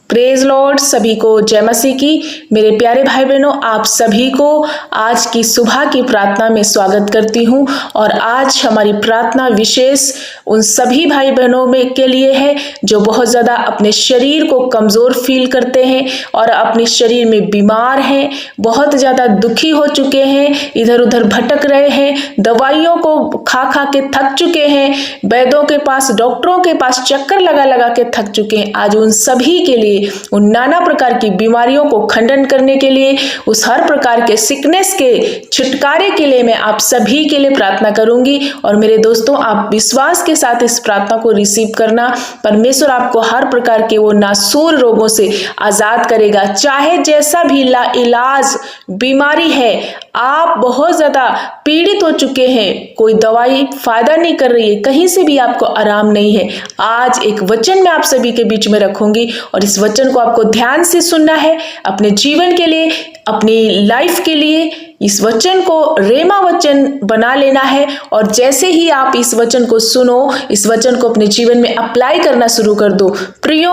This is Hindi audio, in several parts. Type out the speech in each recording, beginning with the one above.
प्रेज लॉर्ड, सभी को जय मसीह की। मेरे प्यारे भाई बहनों, आप सभी को आज की सुबह की प्रार्थना में स्वागत करती हूं। और आज हमारी प्रार्थना विशेष उन सभी भाई बहनों में के लिए है जो बहुत ज़्यादा अपने शरीर को कमज़ोर फील करते हैं और अपने शरीर में बीमार हैं, बहुत ज़्यादा दुखी हो चुके हैं, इधर उधर भटक रहे हैं, दवाइयों को खा खा के थक चुके हैं, वैद्यों के पास, डॉक्टरों के पास चक्कर लगा लगा के थक चुके हैं। आज उन सभी के लिए, उन नाना प्रकार की बीमारियों को खंडन करने के लिए, उस हर प्रकार के सिकनेस के छुटकारे के लिए मैं आप सभी के लिए प्रार्थना करूंगी। और मेरे दोस्तों, आप विश्वास के साथ इस प्रार्थना को रिसीव करना। परमेश्वर आपको हर प्रकार के वो नासूर रोगों से आजाद करेगा। चाहे जैसा भी इलाज बीमारी है, आप बहुत ज्यादा पीड़ित हो चुके हैं, कोई दवाई फायदा नहीं कर रही है, कहीं से भी आपको आराम नहीं है, आज एक वचन मैं आप सभी के बीच में रखूंगी और इस वचन को आपको ध्यान से सुनना है। अपने जीवन के लिए, अपनी लाइफ के लिए इस वचन को रेमा वचन बना लेना है। और जैसे ही आप इस वचन को सुनो, इस वचन को अपने जीवन में अप्लाई करना शुरू कर दो, प्रियो,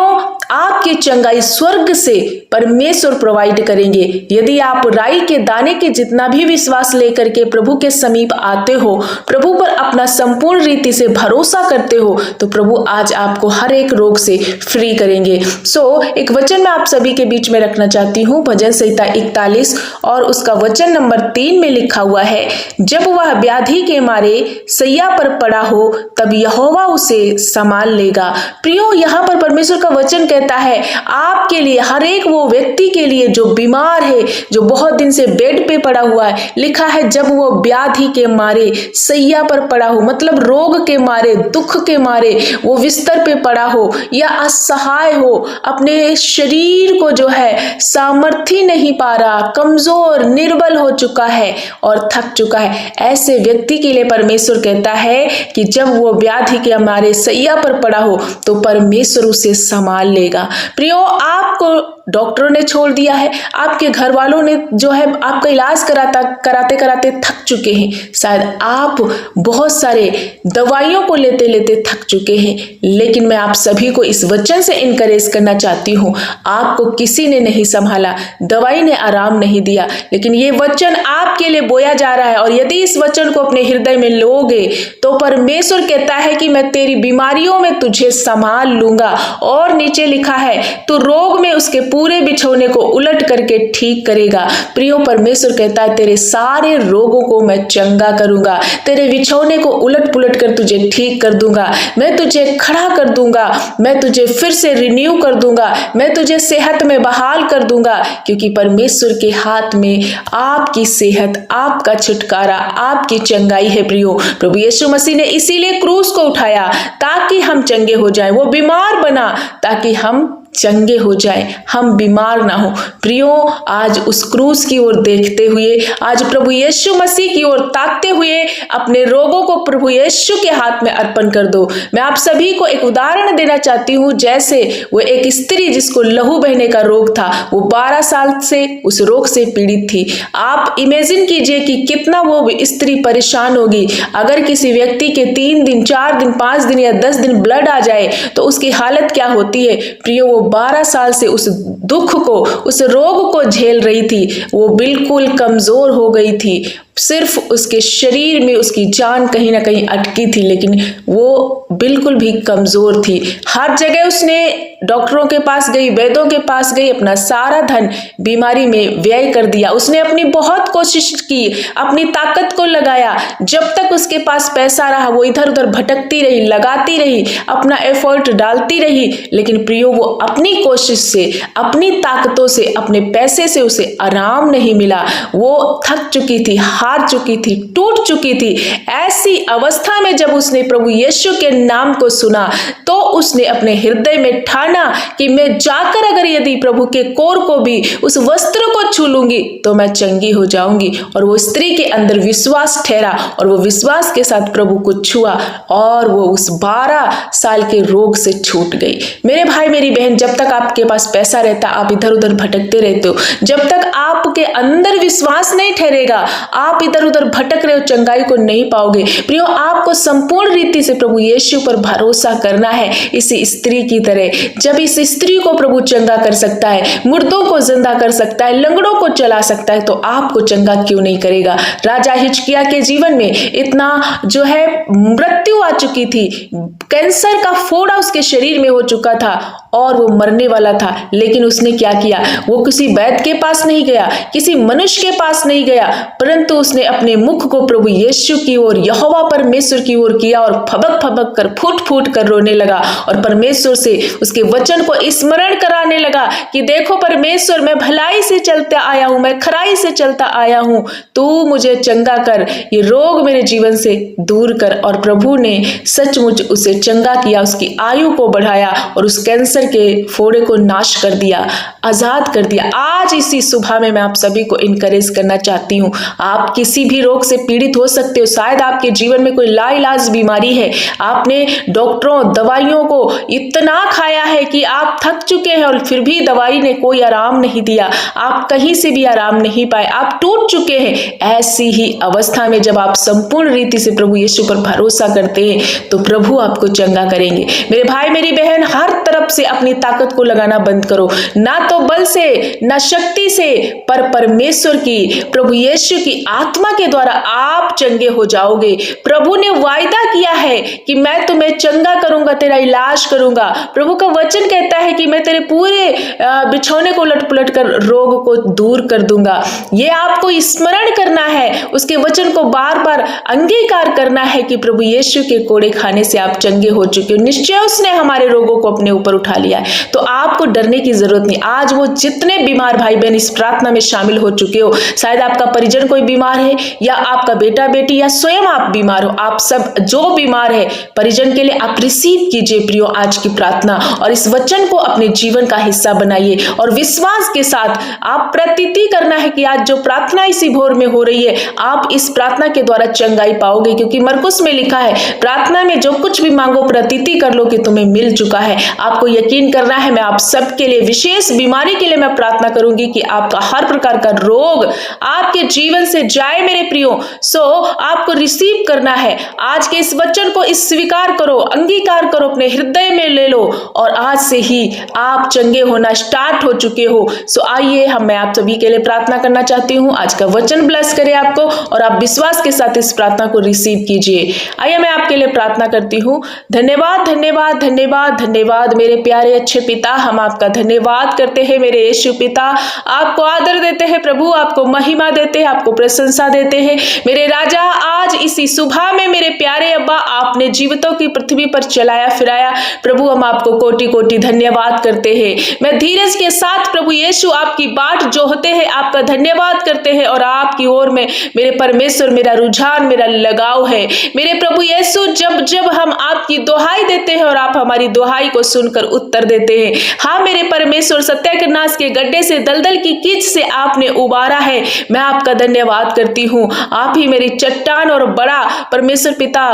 आपकी चंगाई स्वर्ग से परमेश्वर प्रोवाइड करेंगे। यदि आप राई के दाने के जितना भी विश्वास लेकर के प्रभु के समीप आते हो, प्रभु पर अपना संपूर्ण रीति से भरोसा करते हो, तो प्रभु आज आपको हर एक रोग से फ्री करेंगे। एक वचन मैं आप सभी के बीच में रखना चाहती हूँ। भजन संहिता 41 और उसका वचन नंबर 3 में लिखा हुआ है, जब वह व्याधि के मारे सैया पर पड़ा हो, तब यहोवा उसे संभाल लेगा। प्रियो, यहाँ पर परमेश्वर का वचन कहता है आपके लिए, हर एक वो व्यक्ति के लिए जो बीमार है, जो बहुत दिन से बेड पे पड़ा हुआ है, लिखा है जब वो व्याधि के मारे सैया पर पड़ा हो, मतलब रोग के मारे, दुख के मारे वो बिस्तर पे पड़ा हो या असहाय हो, अपने शरीर को जो है सामर्थ्य नहीं पा रहा, कमजोर निर्बल हो चुका है और थक चुका है, ऐसे व्यक्ति के लिए परमेश्वर कहता है कि जब वो व्याधि के हमारे सैया पर पड़ा हो तो परमेश्वर उसे संभाल लेगा। प्रियो, आपको डॉक्टरों ने छोड़ दिया है, आपके घर वालों ने जो है आपका इलाज कराते कराते थक चुके हैं, शायद आप बहुत सारे दवाइयों को लेते लेते थक चुके हैं, लेकिन मैं आप सभी को इस वचन से इनकरेज करना चाहती हूँ। आपको किसी ने नहीं संभाला, दवाई ने आराम नहीं दिया, लेकिन ये वचन आपके लिए बोया जा रहा है। और यदि इस वचन को अपने हृदय में लोगे तो परमेश्वर कहता है कि मैं तेरी बीमारियों में तुझे संभाल लूंगा। और नीचे लिखा है, तू रोग में उसके पूरे बिछौने को उलट करके ठीक करेगा। प्रियो, परमेश्वर कहता है तेरे सारे रोगों को मैं चंगा करूंगा, तेरे बिछौने को उलट पुलट कर तुझे ठीक कर दूंगा, मैं तुझे खड़ा कर दूंगा, मैं तुझे फिर से रिन्यू कर दूंगा, मैं तुझे सेहत में बहाल कर दूंगा, क्योंकि परमेश्वर के हाथ में आपकी सेहत, आपका छुटकारा, आपकी चंगाई है। प्रियो, प्रभु यीशु मसीह ने इसीलिए क्रूस को उठाया ताकि हम चंगे हो जाएं, वो बीमार बना ताकि हम चंगे हो जाए, हम बीमार ना हो। प्रियो, आज उस क्रूस की ओर देखते हुए, आज प्रभु यीशु मसीह की ओर ताकते हुए अपने रोगों को प्रभु यीशु के हाथ में अर्पण कर दो। मैं आप सभी को एक उदाहरण देना चाहती हूँ। जैसे वो एक स्त्री जिसको लहू बहने का रोग था, वो 12 साल से उस रोग से पीड़ित थी। आप इमेजिन कीजिए कि कितना वो स्त्री परेशान होगी। अगर किसी व्यक्ति के 3 दिन, 4 दिन, 5 दिन या 10 दिन ब्लड आ जाए तो उसकी हालत क्या होती है। प्रियो, वो 12 साल से उस दुख को, उस रोग को झेल रही थी, वो बिल्कुल कमजोर हो गई थी, सिर्फ उसके शरीर में उसकी जान कहीं ना कहीं अटकी थी, लेकिन वो बिल्कुल भी कमजोर थी। हर जगह उसने डॉक्टरों के पास गई, वैद्यों के पास गई, अपना सारा धन बीमारी में व्यय कर दिया। उसने अपनी बहुत कोशिश की, अपनी ताकत को लगाया, जब तक उसके पास पैसा रहा वो इधर उधर भटकती रही, लगाती रही, अपना एफर्ट डालती रही, लेकिन प्रियो, वो अपनी कोशिश से, अपनी ताकतों से, अपने पैसे से उसे आराम नहीं मिला। वो थक चुकी थी, हार चुकी थी, टूट चुकी थी। ऐसी अवस्था में जब उसने प्रभु यीशु के नाम को सुना तो उसने अपने हृदय में ठाना कि मैं जाकर अगर यदि प्रभु के कोर को भी, उस वस्त्र को छू लूंगी तो मैं चंगी हो जाऊंगी। और वो स्त्री के अंदर विश्वास ठहरा और वो विश्वास के साथ प्रभु को छुआ और वो उस 12 साल के रोग से छूट गई। मेरे भाई, मेरी बहन, जब तक आपके पास पैसा रहता आप इधर उधर भटकते रहते हो, जब तक आपके अंदर विश्वास नहीं ठहरेगा, आप इधर उधर भटक रहे हो, चंगाई को नहीं पाओगे। प्रियो, आपको संपूर्ण रीति से प्रभु यीशु पर भरोसा करना है, इसी स्त्री की तरह। जब इस स्त्री को प्रभु चंगा कर सकता है, मुर्दों को जिंदा कर सकता है, लंगड़ों को चला सकता है, तो आपको चंगा क्यों नहीं करेगा। राजा हिजकिय्याह के जीवन में इतना जो है मृत्यु आ चुकी थी, कैंसर का फोड़ा उसके शरीर में हो चुका था और वो मरने वाला था, लेकिन उसने क्या किया, वो किसी वैद्य के पास नहीं गया, किसी मनुष्य के पास नहीं गया, परंतु उसने अपने मुख को प्रभु यीशु की ओर, यहोवा परमेश्वर की ओर किया और फबक फबक कर, फूट फूट कर रोने लगा और परमेश्वर से उसके वचन को स्मरण कराने लगा कि देखो परमेश्वर, मैं भलाई से चलता आया हूं, मैं खराई से चलता आया हूं, तू मुझे चंगा कर, ये रोग मेरे जीवन से दूर कर। और प्रभु ने सचमुच उसे चंगा किया, उसकी आयु को बढ़ाया और उस कैंसर के फोड़े को नाश कर दिया, आजाद कर दिया। आज इसी सुबह में मैं आप सभी को इनकरेज करना चाहती हूँ, आप किसी भी रोग से पीड़ित हो सकते हो। शायद आपके जीवन में कोई लाइलाज बीमारी है, आपने डॉक्टरों दवाइयों को इतना खाया है कि आप थक चुके हैं और फिर भी दवाई ने कोई आराम नहीं दिया, आप कहीं से भी आराम नहीं पाए, आप टूट चुके हैं। ऐसी ही अवस्था में जब आप संपूर्ण रीति से प्रभु यीशु पर भरोसा करते हैं तो प्रभु आपको चंगा करेंगे। मेरे भाई मेरी बहन, हर तरफ से अपनी ताकत को लगाना बंद करो, ना तो बल से ना शक्ति से, पर परमेश्वर की, प्रभु यीशु की आत्मा के द्वारा आप चंगे हो जाओगे। प्रभु ने वायदा किया है कि मैं तुम्हें चंगा करूंगा, तेरा इलाज करूंगा। प्रभु का वचन कहता है कि मैं तेरे पूरे बिछौने को उलट पुलट कर रोग को दूर कर दूंगा। ये आपको स्मरण करना है, उसके वचन को बार बार अंगीकार करना है कि प्रभु यीशु के कोड़े खाने से आप चंगे हो चुके हो। निश्चय उसने हमारे रोगों को अपने ऊपर उठा लिया है, तो आपको डरने की जरूरत नहीं। आज वो जितने बीमार भाई बहन इस प्रार्थना में शामिल हो चुके हो, शायद आपका परिजन कोई बीमार है या आपका बेटा बेटी या स्वयं आप बीमार हो, आप सब जो बीमार है परिजन के लिए आप रिसीव कीजिए प्रियो आज की प्रार्थना, और इस वचन को अपने जीवन का हिस्सा बनाइए और विश्वास के साथ आप प्रतीति करना है कि आज जो प्रार्थना इसी भोर में हो रही है, आप इस प्रार्थना के द्वारा चंगाई पाओगे, क्योंकि मरकुस में लिखा है प्रार्थना में जो कुछ भी मांगो प्रतीति कर लो कि तुम्हें मिल चुका है। आपको यकीन करना है। मैं आप सबके लिए, विशेष बीमारी के लिए मैं प्रार्थना करूंगी कि आपका हर प्रकार का रोग आपके जीवन से जाए मेरे प्रियो। सो आपको रिसीव करना है आज के इस वचन को, इस स्वीकार करो, अंगीकार करो, अपने हृदय में ले लो और आज से ही आप चंगे होना स्टार्ट हो चुके हो। सो आइए मैं आप सभी के लिए प्रार्थना करना चाहती हूँ। आज का वचन ब्लेस करे आपको और आप विश्वास के साथ इस प्रार्थना को रिसीव कीजिए। आइए मैं आपके लिए प्रार्थना करती हूँ। धन्यवाद धन्यवाद धन्यवाद धन्यवाद मेरे प्यारे अच्छे पिता, हम आपका धन्यवाद करते हैं मेरे यीशु पिता। आपको आदर देते हैं प्रभु, आपको महिमा देते हैं, आपको प्रशंसा देते हैं मेरे राजा। आज इसी सुबह में मेरे प्यारे अब्बा, आपने जीवितों की पृथ्वी पर चलाया फिराया प्रभु, हम आपको कोटि कोटि धन्यवाद करते हैं। मैं धीरज के साथ प्रभु यीशु आपकी बाट जोहते हैं, आपका धन्यवाद करते हैं और आपकी ओर में मेरे परमेश्वर मेरा रुझान, मेरा लगाव है मेरे प्रभु यीशु। जब जब हम आपकी दुहाई देते हैं और आप हमारी दुहाई को सुनकर उत्तर देते हैं, हाँ मेरे परमेश्वर, सत्यानाश के गड्ढे से, दलदल की कीच से आपने उबारा है, मैं आपका धन्यवाद करती हूँ। आप ही मेरी चट्टान और बड़ा परमेश्वर पिता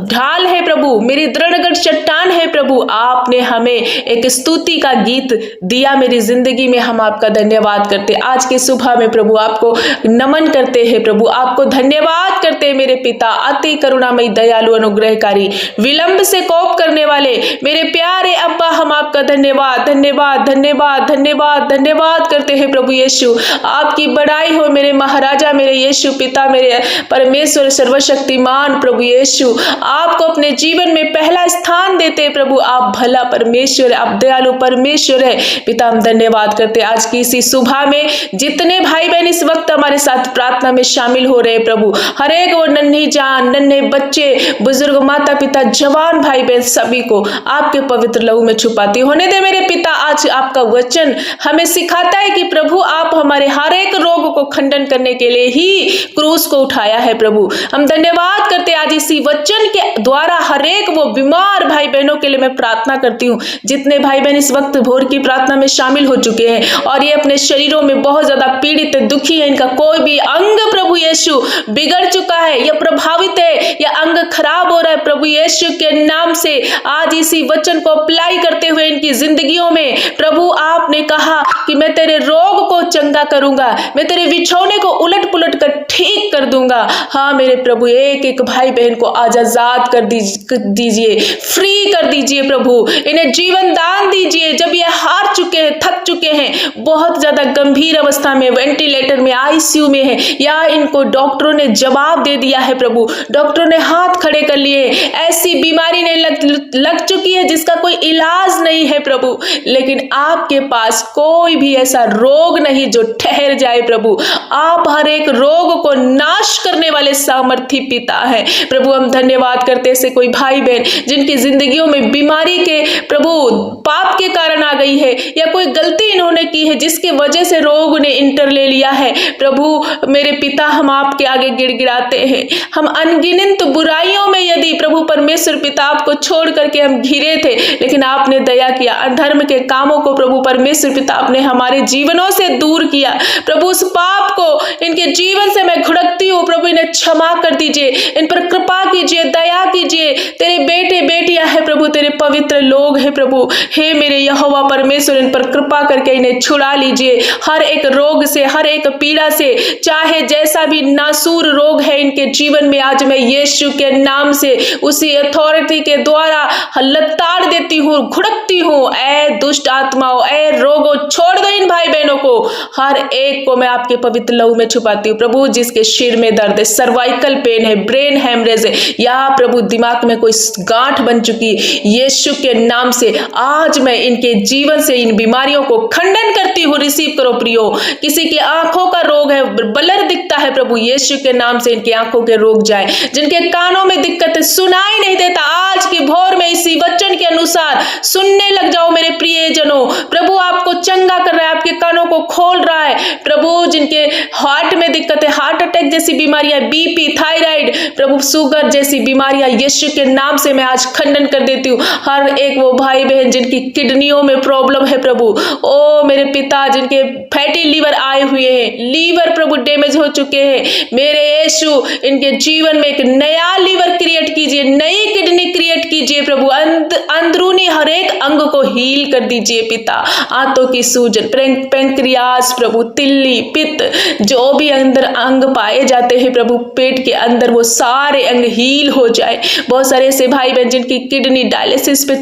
ढाल है प्रभु, मेरी दृढ़गढ़ चट्टान है प्रभु। आपने हमें एक स्तुति का गीत दिया मेरी जिंदगी में, हम आपका धन्यवाद करते। आज के सुबह में प्रभु आपको नमन करते हैं प्रभु, आपको धन्यवाद करते हैं मेरे पिता। अति करुणामयी, दयालु, अनुग्रहकारी, विलंब से कोप करने वाले मेरे प्यारे अब्बा, हम आपका धन्यवाद धन्यवाद धन्यवाद धन्यवाद धन्यवाद करते हैं प्रभु यीशु। आपकी बड़ाई हो मेरे महाराजा, मेरे यीशु पिता, मेरे परमेश्वर सर्वशक्तिमान प्रभु यीशु। आपको अपने जीवन में पहला स्थान देते प्रभु। आप भला परमेश्वर, आप दयालु परमेश्वर है पिता। हम धन्यवाद करते आज की इसी सुबह में जितने भाई बहन इस वक्त हमारे साथ प्रार्थना में शामिल हो रहे प्रभु, हर एक वो नन्ही जान, नन्हे बच्चे, बुजुर्ग, माता पिता, जवान भाई बहन, सभी को आपके पवित्र लहू में छुपाती होने दे मेरे पिता। आज आपका वचन हमें सिखाता है कि प्रभु आप हमारे हर एक रोग को खंडन करने के लिए ही क्रूस को उठाया है प्रभु। हम धन्यवाद करते आज इसी वचन के द्वारा हर एक वो बीमार भाई बहनों के लिए मैं प्रार्थना करती हूँ। जितने भाई बहन इस वक्त भोर की प्रार्थना में शामिल हो चुके हैं और ये अपने शरीरों में बहुत ज्यादा पीड़ित है, दुखी है, इनका कोई भी अंग प्रभु यीशु बिगड़ चुका है या प्रभावित है या अंग खराब हो रहा है, प्रभु यीशु के नाम से आज इसी वचन को अप्लाई करते हुए इनकी जिंदगियों में प्रभु आपने कहा कि मैं तेरे रोग को चंगा करूंगा, मैं तेरे बिछौने को उलट पुलट कर ठीक कर दूंगा। हाँ मेरे प्रभु, एक एक भाई बहन को आज आजाद कर दीजिए, फ्री कर दीजिए प्रभु, इन्हें जीवन दान दीजिए। जब ये हार चुके हैं, थक चुके हैं, बहुत ज्यादा गंभीर अवस्था में, वेंटिलेटर में, आईसीयू में है, या इनको डॉक्टरों ने जवाब दे दिया है प्रभु, डॉक्टरों ने हाथ खड़े कर लिए, ऐसी बीमारी ने लग चुकी है जिसका कोई इलाज नहीं है प्रभु, लेकिन आपके पास कोई भी ऐसा रोग नहीं जो ठहर जाए प्रभु। आप हर एक रोग को नाश करने वाले सामर्थी पिता है प्रभु। हम धन्यवाद करते हैं, कोई भाई बहन जिनकी जिंदगियों में बीमारी के प्रभु पाप के कारण आ गई है, या कोई गलती इन्होंने की है जिसकी वजह से रोग ने इंटर ले लिया है प्रभु मेरे पिता, हम आपके आगे गिड़गिड़ाते हैं। हम अनगिनत बुराइयों में यदि प्रभु परमेश्वर पिता आपको छोड़ करके हम घिरे थे, लेकिन आपने दया किया, अधर्म के कामों को प्रभु परमेश्वर पिता आपने हमारे जीवनों से दूर किया प्रभु। उस पाप को इनके जीवन से मैं घुड़कती हूँ प्रभु, इन्हें क्षमा कर दीजिए, इन पर कृपा कीजिए, दया कीजिए। तेरे बेटे बेटियां है प्रभु, तेरे पवित्र लोग है प्रभु, हे मेरे यहोवा परमेश्वर, इन पर कृपा करके इन्हें छुड़ा लीजिए हर एक रोग से, हर एक पीड़ा से, चाहे जैसा भी नासूर रोग है इनके जीवन में, आज मैं यीशु के नाम से उसी अथॉरिटी के द्वारा लताड़ देती हूँ, घुड़कती हूँ। ऐ दुष्ट आत्माओं, ऐ रोगों, छोड़ दो इन भाई बहनों को, हर एक को मैं आपके पवित्र लहू में छुपाती हूँ प्रभु। जिसके सिर में दर्द है, सर्वाइकल पेन है, ब्रेन हेमरेज है, या प्रभु दिमाग में कोई गांठ बन चुकी है, यीशु के नाम से आज मैं इनके जीवन से इन बीमारियों को खंडन करती हूँ। रिसीव करो प्रियो। किसी की आंखों का रोग है, ब्लर दिखता है प्रभु, यीशु के नाम से इनकी आंखों के रोग जाए। जिनके कानों में दिक्कत है, सुनाई नहीं देता, आज की भोर में इसी वचन के अनुसार सुनने लग जाओ मेरे प्रियजनों। प्रभु आपको चंगा कर रहा है, आपके कानों को खोल रहा है प्रभु। जिनके हार्ट में दिक्कत है, हार्ट अटैक जैसी बीमारियां, बीपी, थायराइड, प्रभु शुगर जैसी बीमारियां, यीशु के नाम से मैं आज खंडन कर देती हूँ। हर एक वो भाई बहन जिनकी किडनियों में प्रॉब्लम है प्रभु, ओ मेरे पिता, जिनके फैटी लीवर आए हुए हैं, लीवर प्रभु डैमेज हो चुके हैं, मेरे यीशु इनके जीवन में एक नया लीवर क्रिएट कीजिए, नई किडनी क्रिएट कीजिए प्रभु। अंदरूनी हर एक अंग को हील कर दीजिए पिता। आंतों की सूजन, पैंक्रियास प्रभु, तिल्ली, पित्त, जो भी अंदर अंग पाए जाते हैं प्रभु पेट के अंदर, वो सारे अंग हील हो जाए। बहुत सारे ऐसे भाई बहन जिनकी किडनी डायलिसिस पे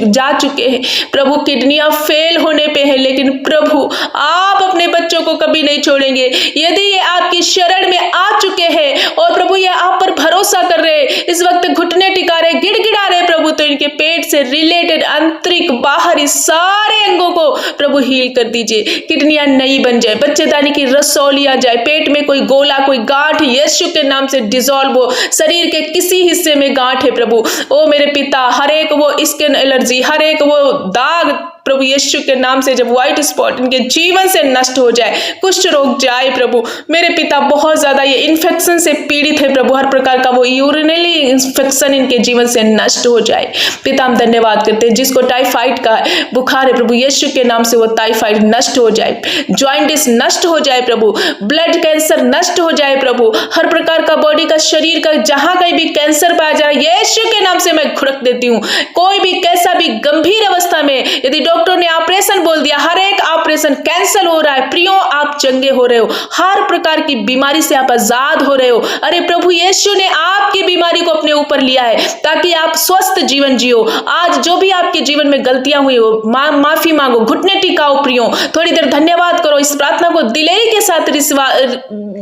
जा चुके हैं प्रभु, किडनियां फेल होने पे है, लेकिन प्रभु आप अपने बच्चों को कभी नहीं छोड़ेंगे। यदि ये आपकी शरण में आ चुके हैं और प्रभु ये आप पर भरोसा कर रहे हैं, इस वक्त घुटने टिका रहे, गिड़गिड़ा रहे प्रभु, तो इनके पेट से रिलेटेड आंतरिक बाहरी सारे अंगों को प्रभु हील कर दीजिए। किडनियां नई बन जाए, बच्चेदानी की रसौलियां जाए, पेट में कोई गोला, कोई गांठ यीशु के नाम से डिसॉल्व हो। शरीर के किसी हिस्से में गांठ है प्रभु, ओ मेरे पिता, हर एक वो स्किन एलर्जी, हर एक वो दाग प्रभु यीशु के नाम से, जब व्हाइट स्पॉट इनके जीवन से नष्ट हो जाए, कुष्ठ रोग जाए प्रभु मेरे पिता। बहुत ज्यादा ये इन्फेक्शन से पीड़ित है प्रभु, हर प्रकार का वो यूरिनरी इन्फेक्शन इनके जीवन से नष्ट हो जाए पिता। हम धन्यवाद करते हैं। जिसको टाइफाइड का बुखार है प्रभु, यीशु के नाम से वो टाइफाइड नष्ट हो जाए, जॉइंटिस नष्ट हो जाए प्रभु, ब्लड कैंसर नष्ट हो जाए प्रभु, हर प्रकार का बॉडी का, शरीर का, जहां कहीं भी कैंसर पाया जा रहा है, यीशु के नाम से मैं घुड़क देती हूँ। कोई भी कैसा भी गंभीर अवस्था में यदि डॉक्टर ने ऑपरेशन बोल दिया, हर एक ऑपरेशन कैंसिल हो रहा है। प्रियो आप चंगे हो रहे हो, हर प्रकार की बीमारी से आप आजाद हो रहे हो। अरे प्रभु यीशु ने आपकी बीमारी को अपने ऊपर लिया है ताकि आप स्वस्थ जीवन जियो। आज जो भी आपके जीवन में गलतियां हुई हो, माफी मांगो, घुटने टिकाओ प्रियो, थोड़ी देर धन्यवाद करो, इस प्रार्थना को दिलेरी के साथ,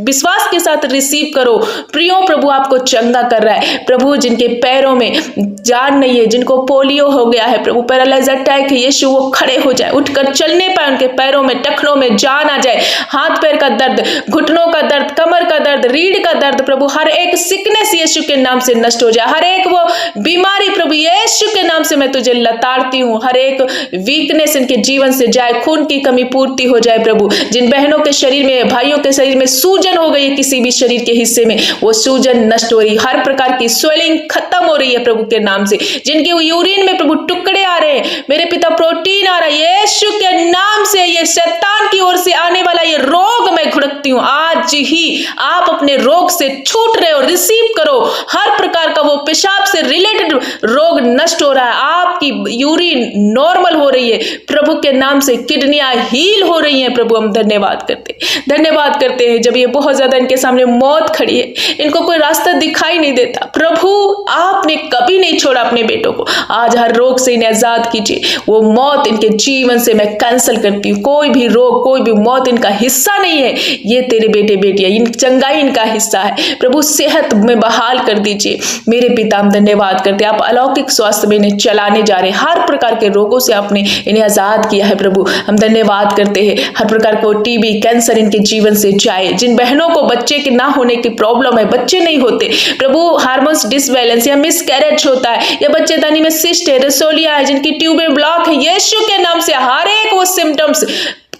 विश्वास के साथ रिसीव करो। प्रियो प्रभु आपको चंगा कर रहा है प्रभु। जिनके पैरों में जान नहीं है, जिनको पोलियो हो गया है प्रभु, पैरालाइज अटैक है, यीशु वो खड़े हो जाए, उठकर चलने पाए, उनके पैरों में, टखनों में जान आ जाए। हाथ पैर का दर्द, घुटनों का दर्द, कमर का दर्द, रीढ़ का दर्द प्रभु, हर एक सिकनेस यीशु के नाम से नष्ट हो जाए। हर एक वो बीमारी प्रभु यीशु के नाम से मैं तुझे लताड़ती हूँ। हर एक वीकनेस इनके जीवन से जाए, खून की कमी पूर्ति हो जाए प्रभु। जिन बहनों के शरीर में, भाइयों के शरीर में सूजन हो गई है, किसी भी शरीर के हिस्से में, वो सूजन नष्ट हो रही, हर प्रकार की स्वेलिंग खत्म हो रही है प्रभु के नाम से। जिनके यूरिन में प्रभु टुकड़े आ रहे हैं मेरे पिता, प्रोटीन आ रहा है, यीशु के नाम से ये शैतान की ओर से आने वाला ये रोग मैं घुड़क करती हूँ, आज ही आप अपने रोग से छूट रहे हो, रिसीव करो। हर प्रकार का वो पेशाब से रिलेटेड रोग नष्ट हो रहा है, आपकी यूरिन नॉर्मल हो रही है, प्रभु के नाम से किडनियां हील हो रही हैं। प्रभु हम धन्यवाद करते हैं। जब ये बहुत ज्यादा इनके सामने मौत खड़ी है, इनको कोई रास्ता दिखाई नहीं देता, प्रभु आपने कभी नहीं छोड़ा अपने बेटों को। आज हर रोग से इन्हें आजाद कीजिए, वो मौत इनके जीवन से मैं कैंसिल करती हूँ। कोई भी रोग, कोई भी मौत इनका हिस्सा नहीं है। ये तेरे बेटे बेटियां, इन चंगाई इनका हिस्सा है। प्रभु सेहत में बहाल कर दीजिए। मेरे पिता हम धन्यवाद करते हैं, आप अलौकिक स्वास्थ्य में इन्हें चलाने जा रहे हैं। हर प्रकार के रोगों से आपने इन्हें आजाद किया है। प्रभु हम धन्यवाद करते हैं, हर प्रकार को टीबी कैंसर इनके जीवन से जाए। जिन बहनों को बच्चे के ना होने की प्रॉब्लम है, बच्चे नहीं होते, प्रभु हार्मोन्स डिसबैलेंस या मिसकैरेज होता है, या बच्चेदानी में सिस्ट है, रसोलिया है, जिनकी ट्यूबें ब्लॉक है, यीशु के नाम से हर एक वो सिम्टम्स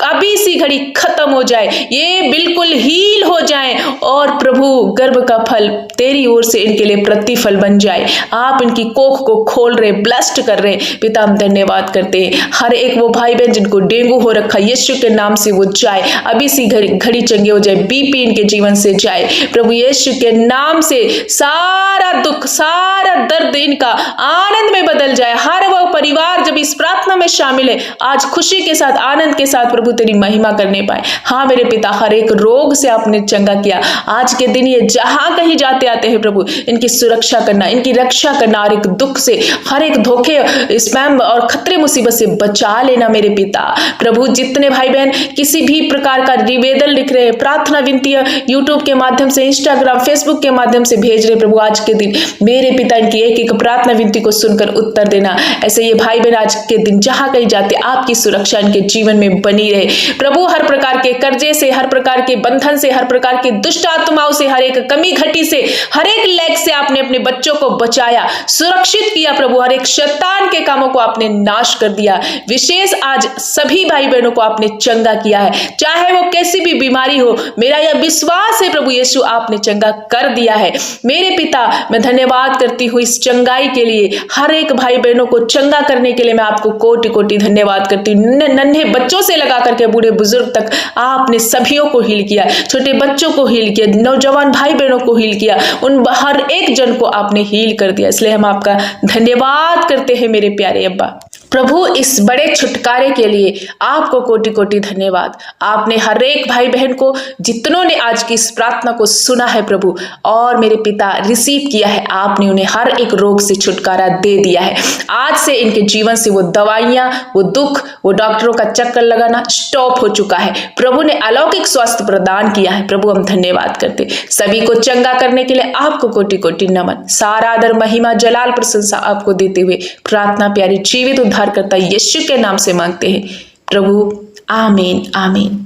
अभी सी घड़ी खत्म हो जाए, ये बिल्कुल हील हो जाए, और प्रभु गर्भ का फल तेरी ओर से इनके लिए प्रतिफल बन जाए। आप इनकी कोख को खोल रहे, ब्लेस्ड कर रहे। पिता हम धन्यवाद करते हैं, हर एक वो भाई बहन जिनको डेंगू हो रखा, यीशु के नाम से वो जाए, अभी सी घड़ी चंगे हो जाए, बीपी इनके जीवन से जाए। प्रभु यीशु के नाम से सारा दुख, सारा दर्द इनका आनंद में बदल जाए। हर वो परिवार जब इस प्रार्थना में शामिल है, आज खुशी के साथ, आनंद के साथ प्रभु तेरी महिमा करने पाए। हाँ मेरे पिता, हर एक रोग से आपने चंगा किया। आज के दिन ये जहां कहीं जाते आते हैं प्रभु, इनकी सुरक्षा करना, इनकी रक्षा करना, और एक दुख से, हर एक धोखे, स्पैम और खतरे मुसीबत से बचा लेना मेरे पिता। प्रभु जितने भाई बहन किसी भी प्रकार का निवेदन लिख रहे हैं, प्रार्थना विनतियां यूट्यूब के माध्यम से, इंस्टाग्राम, फेसबुक के माध्यम से भेज रहे, प्रभु आज के दिन मेरे पिता इनकी एक एक प्रार्थना विनती को सुनकर उत्तर देना। ऐसे ये भाई बहन आज के दिन जहां कहीं जाते, आपकी सुरक्षा इनके जीवन में बनी रहे। प्रभु हर प्रकार के कर्जे से, हर प्रकार के बंधन से, हर प्रकार की दुष्ट आत्माओं से, हर एक कमी घटी से, हर एक लैग से आपने अपने बच्चों को बचाया, सुरक्षित किया। प्रभु हर एक शैतान के कामों को आपने नाश कर दिया। विशेष आज सभी भाई बहनों को आपने चंगा किया है, चाहे वो कैसी भी बीमारी हो। मेरा यह विश्वास है प्रभु यीशु आपने चंगा कर दिया है। मेरे पिता मैं धन्यवाद करती हूँ इस चंगाई के लिए, हर एक भाई बहनों को चंगा करने के लिए मैं आपको कोटि कोटि धन्यवाद करती हूँ। नन्हे बच्चों से लगा करके बूढ़े बुजुर्ग तक आपने सभियों को हील किया, छोटे बच्चों को हील किया, नौजवान भाई बहनों को हील किया, उन हर एक जन को आपने हील कर दिया। इसलिए हम आपका धन्यवाद करते हैं मेरे प्यारे अब्बा। प्रभु इस बड़े छुटकारे के लिए आपको कोटि कोटि धन्यवाद। आपने हर एक भाई बहन को, जितनों ने आज की इस प्रार्थना को सुना है प्रभु, और मेरे पिता रिसीव किया है, आपने उन्हें हर एक रोग से छुटकारा दे दिया है। आज से इनके जीवन से वो दवाइयां, वो दुख, वो डॉक्टरों का चक्कर लगाना स्टॉप हो चुका है। प्रभु ने अलौकिक स्वास्थ्य प्रदान किया है। प्रभु हम धन्यवाद करते, सभी को चंगा करने के लिए आपको कोटि कोटि नमन, सारा आदर, महिमा, जलाल, प्रशंसा आपको देते हुए प्रार्थना प्यारी जीवित उद्धार करता यीशु के नाम से मांगते हैं प्रभु, आमीन आमीन।